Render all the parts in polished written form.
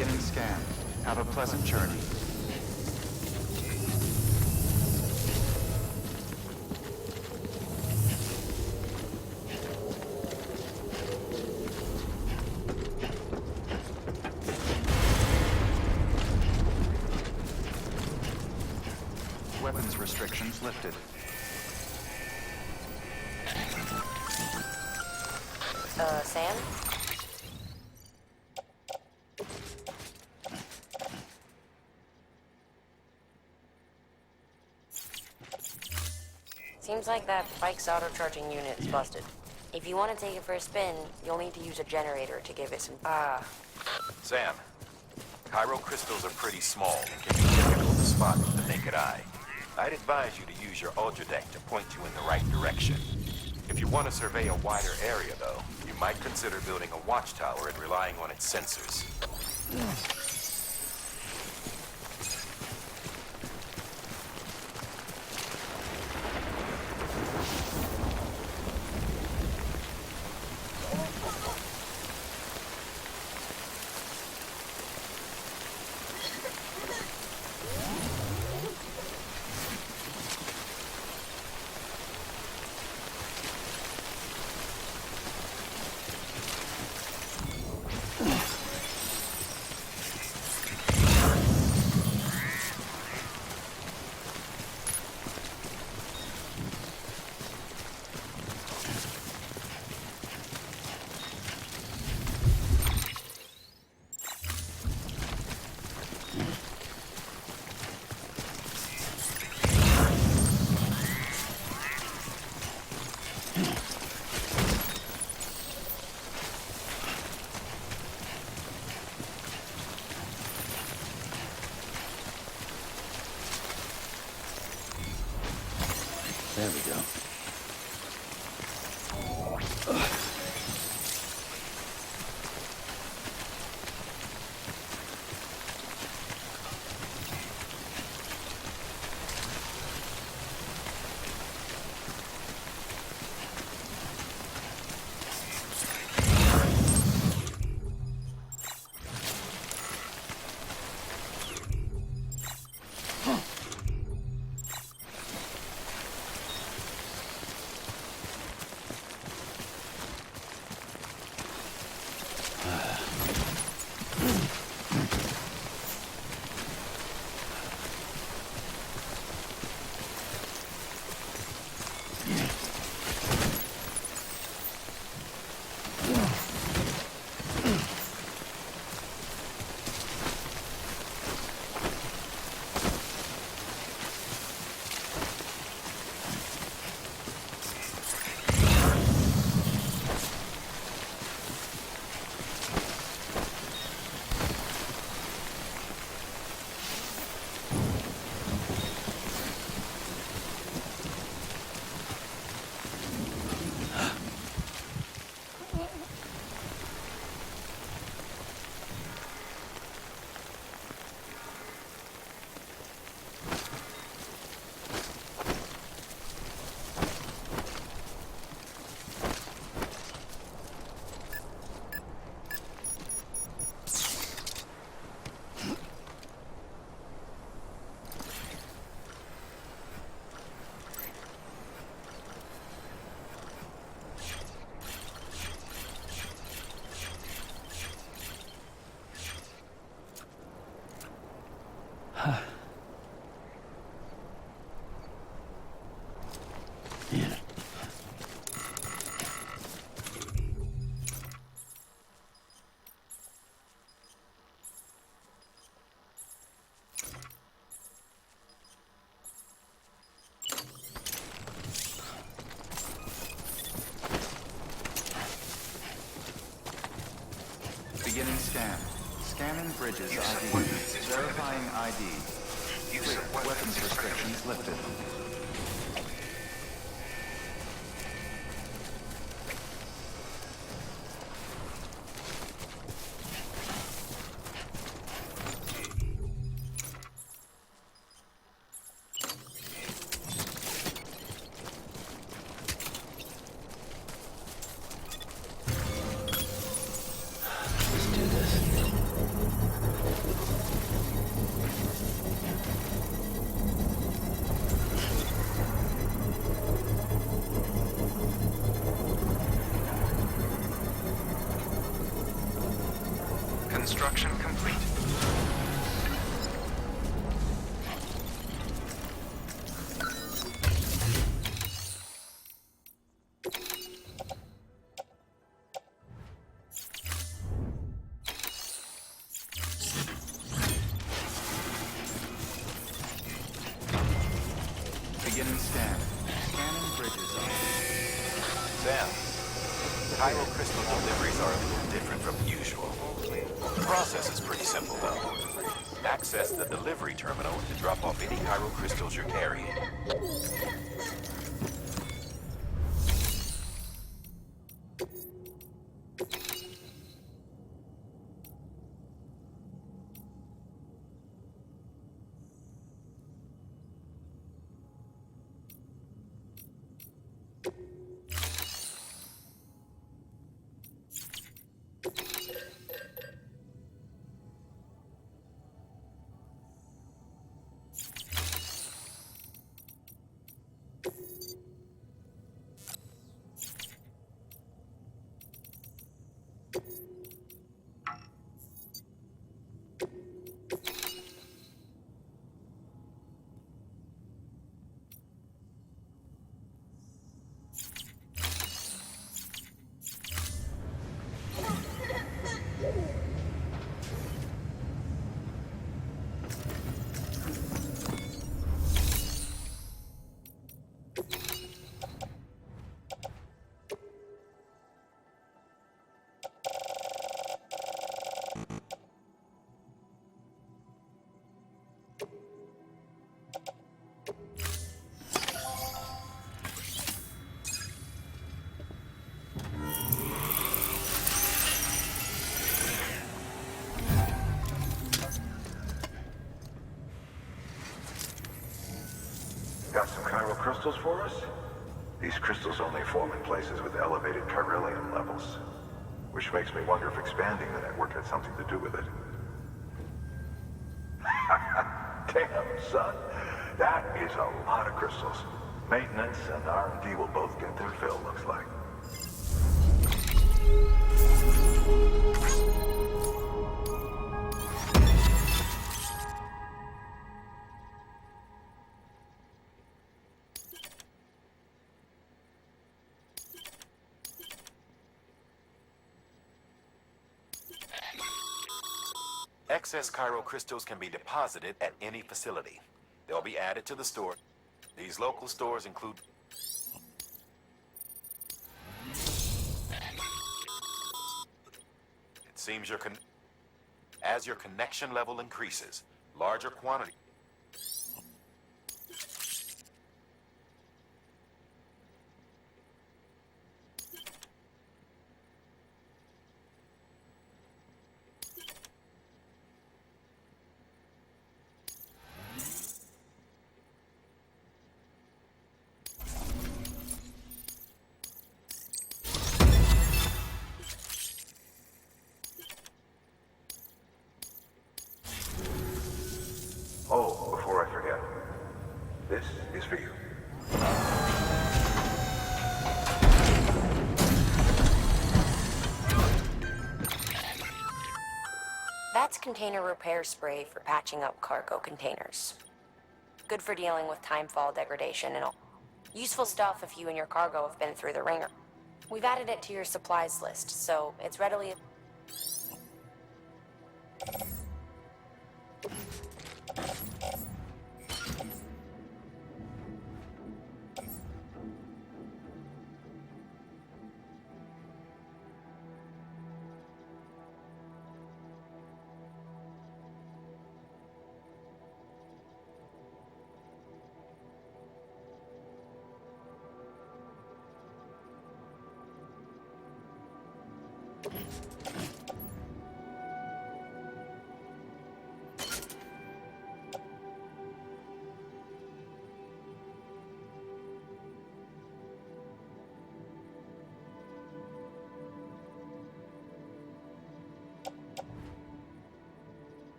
Beginning scan. Have a pleasant journey. Weapons restrictions lifted. Sam? Seems like that bike's auto-charging unit is busted. If you want to take it for a spin, you'll need to use a generator to give it some... Sam, Chiral crystals are pretty small and can be difficult to spot with the naked eye. I'd advise you to use your Ultra Deck to point you in the right direction. If you want to survey a wider area, though, you might consider building a watchtower and relying on its sensors. There we go. Beginning scan. Scanning bridges ID. Verifying ID. Weapons restrictions lifted. Let's do this. Construction complete. Beginning scan. Scanning bridges. Sam, Cairo crystal deliveries are a little different from usual. The process is pretty simple, though. Access the delivery terminal to drop off any Cairo crystals you're carrying. Got some chiral crystals for us? These crystals only form in places with elevated chiralium levels, which makes me wonder if expanding the network had something to do with it. Damn, son. That is a lot of crystals. Maintenance and R&D will both get their fill, looks like. Excess Cairo crystals can be deposited at any facility. They'll be added to the store. These local stores include... It seems as your connection level increases, larger quantity... Oh, before I forget, this is for you. That's container repair spray for patching up cargo containers. Good for dealing with timefall degradation and all. Useful stuff if you and your cargo have been through the ringer. We've added it to your supplies list, so it's readily...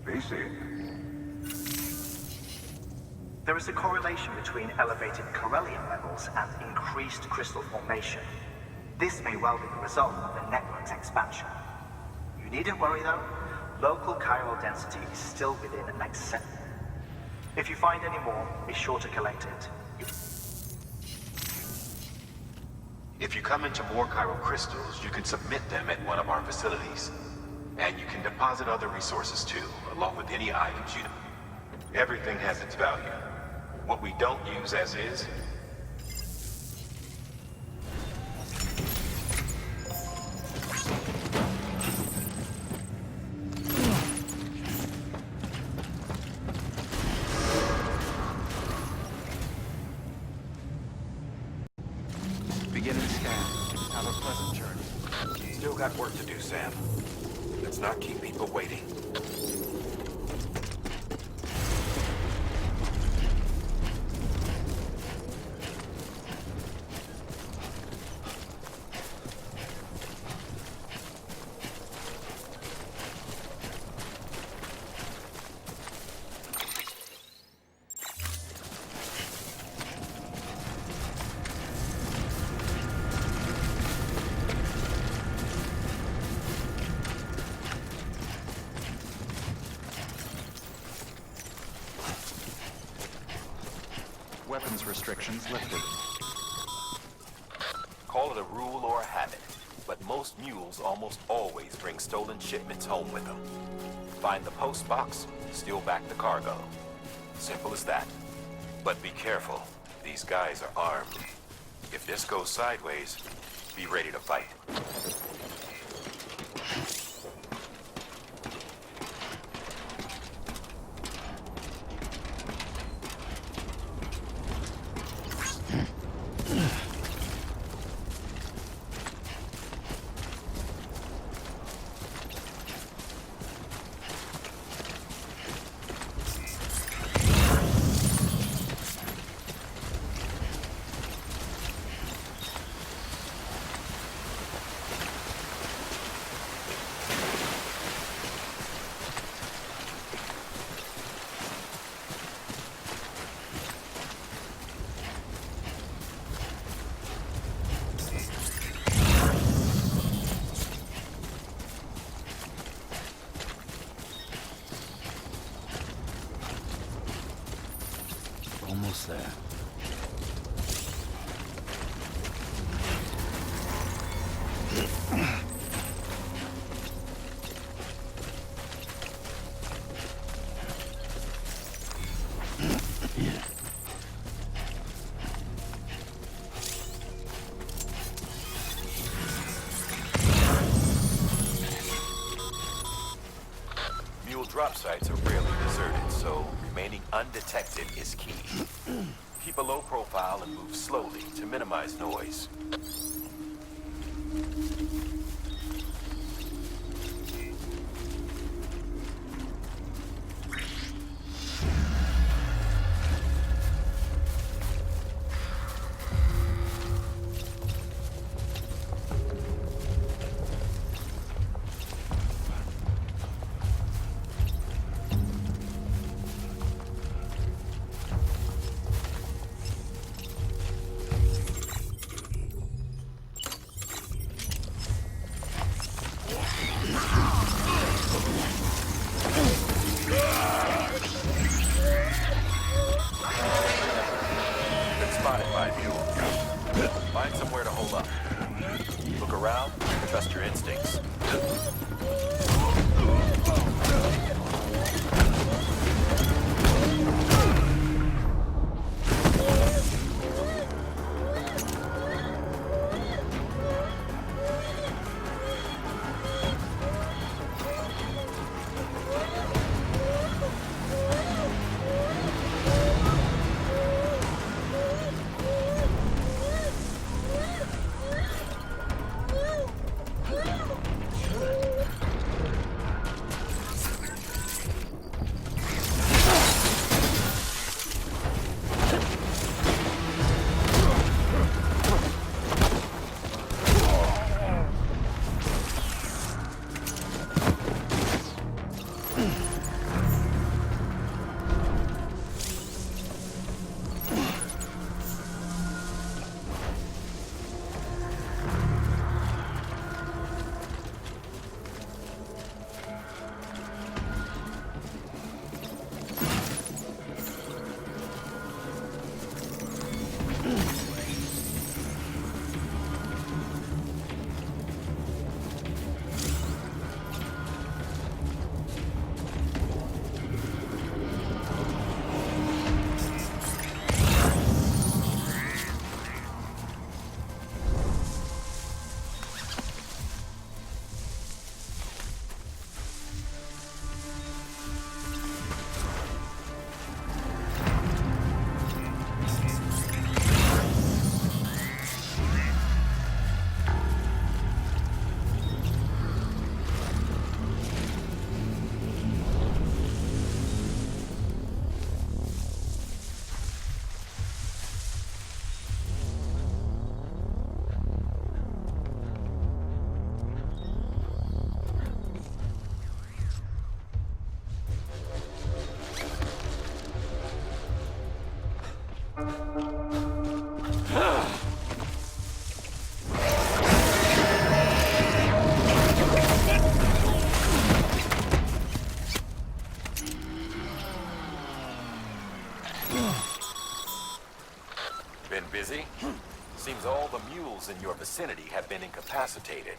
BC. There is a correlation between elevated corellium levels and increased crystal formation. This may well be the result of the network's expansion. You needn't worry though, local chiral density is still within an acceptable. If you find any more, be sure to collect it. If you come into more chiral crystals, you can submit them at one of our facilities. And you can deposit other resources too, along with any items you need. Everything has its value. What we don't use as is, Beginning scan. Have a pleasant journey. still got work to do, Sam. Let's not keep people waiting. Weapons restrictions lifted. Call it a rule or a habit, but most mules almost always bring stolen shipments home with them. Find the post box, steal back the cargo. Simple as that. But be careful. These guys are armed. If this goes sideways, be ready to fight. Almost there. Mule drop sites are rarely deserted, so remaining undetected is key. Keep a low profile and move slowly to minimize noise. Spotted by Mule. Find somewhere to hold up. Look around, trust your instincts. vessels in your vicinity have been incapacitated.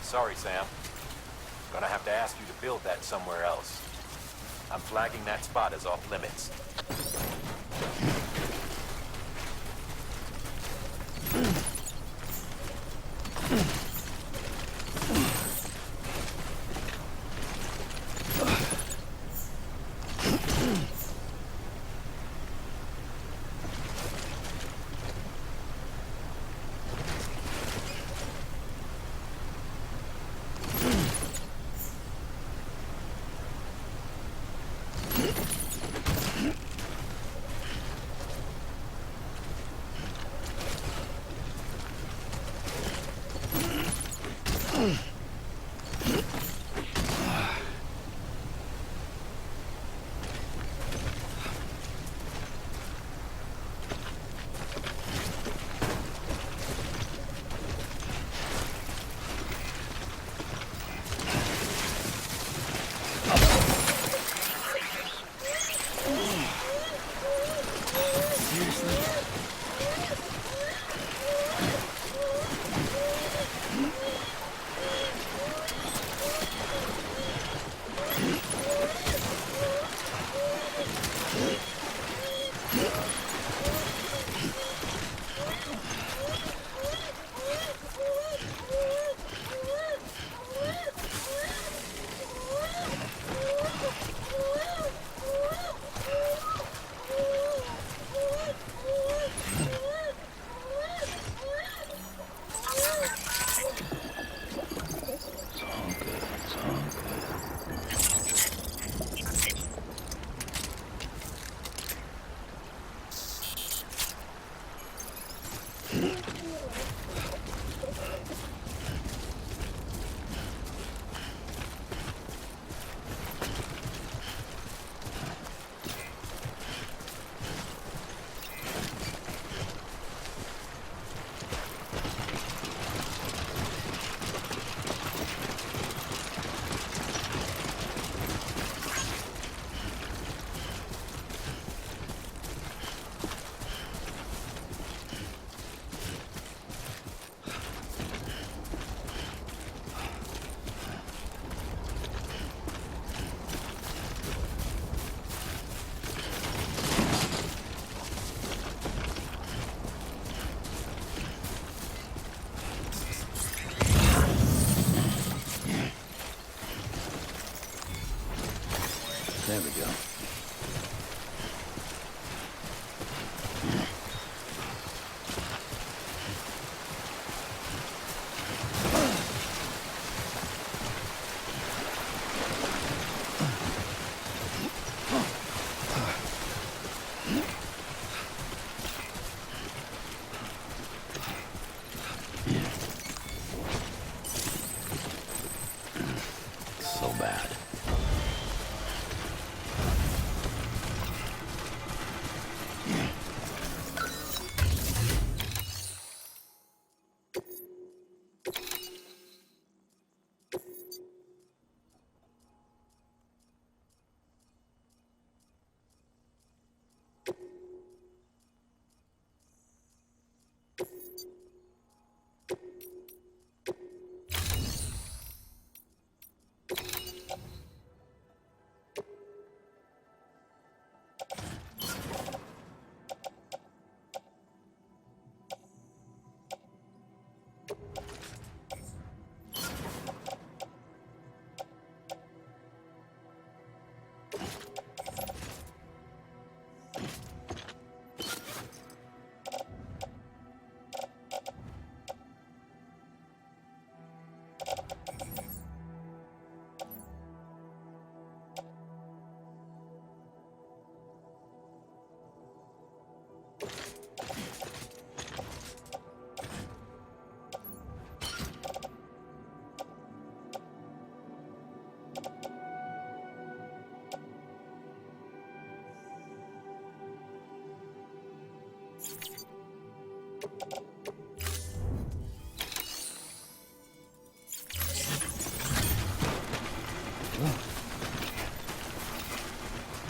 Sorry, Sam. Gonna have to ask you to build that somewhere else. I'm flagging that spot as off limits. There we go. So bad.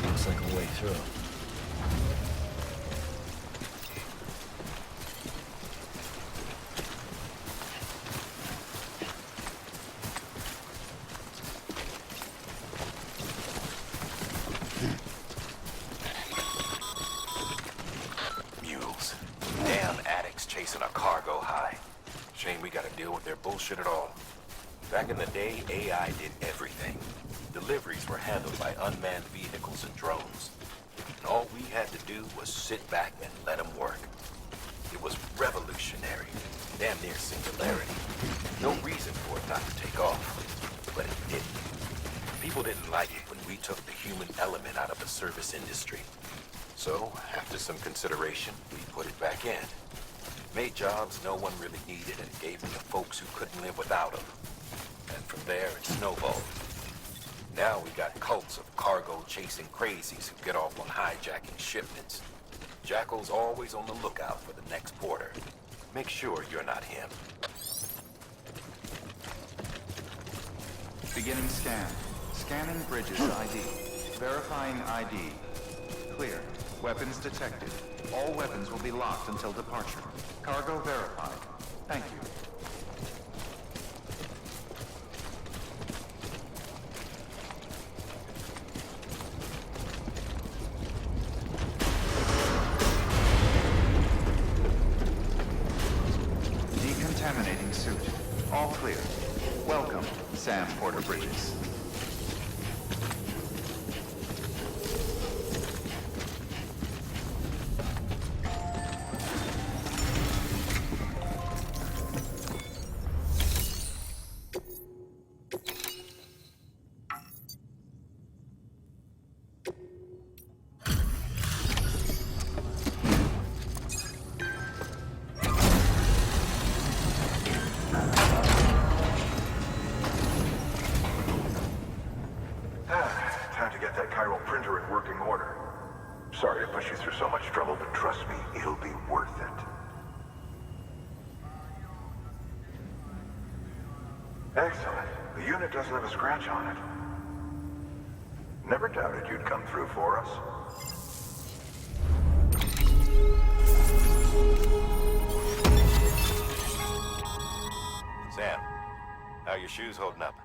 Looks like a way through. Mules. Damn addicts chasing a cargo high. Shame we gotta deal with their bullshit at all. Back in the day, AI did everything. Deliveries were handled by unmanned vehicles and drones. And all we had to do was sit back and let them work. It was revolutionary, damn near singularity. No reason for it not to take off, but it didn't. People didn't like it when we took the human element out of the service industry. So, after some consideration, we put it back in. Made jobs no one really needed and gave them to folks who couldn't live without them. And from there, it snowballed. Now we got cults of cargo-chasing crazies who get off on hijacking shipments. Jackal's always on the lookout for the next porter. Make sure you're not him. Beginning scan. Scanning Bridges ID. Verifying ID. Clear. Weapons detected. All weapons will be locked until departure. Cargo verified. Thank you. Decontaminating suit. All clear. Welcome, Sam Porter Bridges. Time to get that chiral printer in working order. Sorry to push you through so much trouble, but trust me, it'll be worth it. Excellent. The unit doesn't have a scratch on it. Never doubted you'd come through for us. Sam, how are your shoes holding up?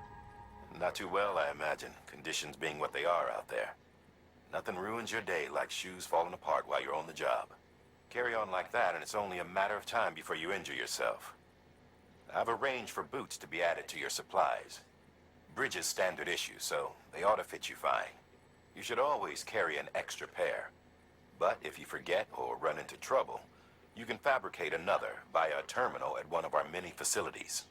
Not too well, I imagine, conditions being what they are out there. Nothing ruins your day like shoes falling apart while you're on the job. Carry on like that, and it's only a matter of time before you injure yourself. I've arranged for boots to be added to your supplies. Bridges standard issue, so they ought to fit you fine. You should always carry an extra pair. But if you forget or run into trouble, you can fabricate another via a terminal at one of our many facilities.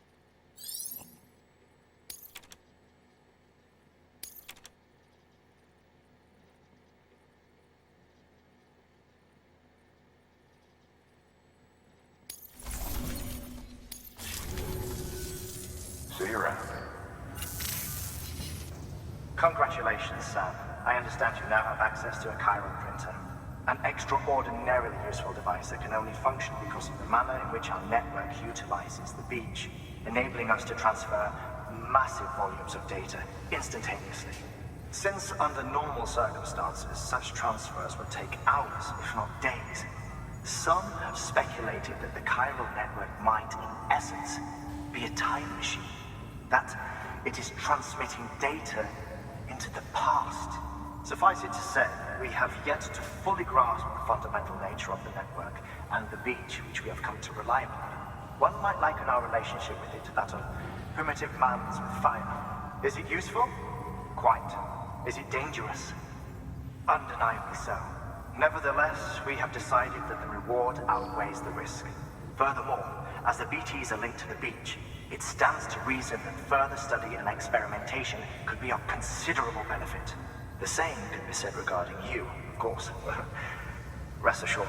See you around. Congratulations, Sam. I understand you now have access to a chiral printer. An extraordinarily useful device that can only function because of the manner in which our network utilizes the beach, enabling us to transfer massive volumes of data instantaneously. Since under normal circumstances, such transfers would take hours, if not days, some have speculated that the chiral network might, in essence, be a time machine. That it is transmitting data into the past. Suffice it to say, we have yet to fully grasp the fundamental nature of the network and the beach which we have come to rely upon. One might liken our relationship with it to that of primitive mammals with fire. Is it useful? Quite. Is it dangerous? Undeniably so. Nevertheless, we have decided that the reward outweighs the risk. Furthermore, as the BTs are linked to the beach, it stands to reason that further study and experimentation could be of considerable benefit. The same could be said regarding you, of course. Rest assured,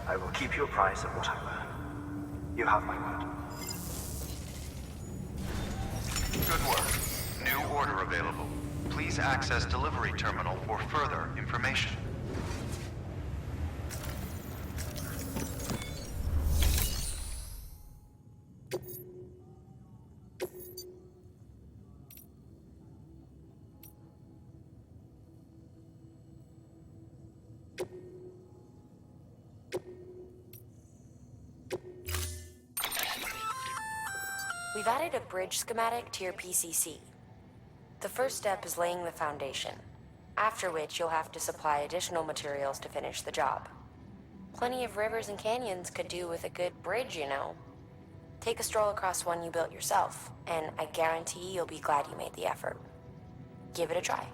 I will keep you apprised of what I learn. You have my word. Good work. New order available. Please access delivery terminal for further information. We've added a bridge schematic to your PCC. The first step is laying the foundation, after which you'll have to supply additional materials to finish the job. Plenty of rivers and canyons could do with a good bridge, you know. Take a stroll across one you built yourself, and I guarantee you'll be glad you made the effort. Give it a try.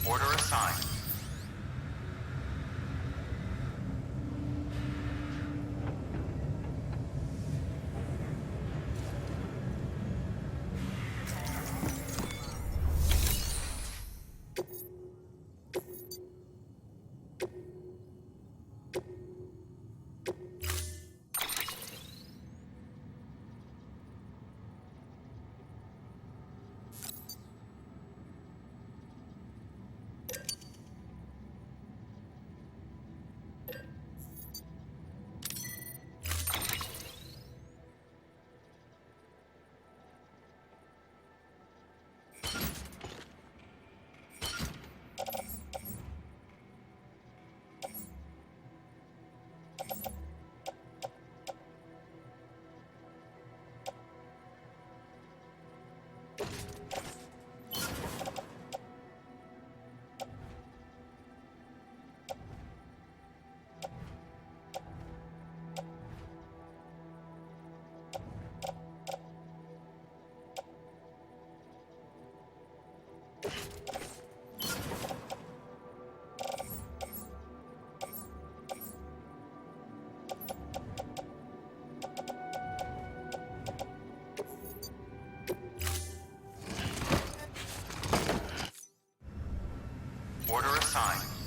Order assigned. Order assigned.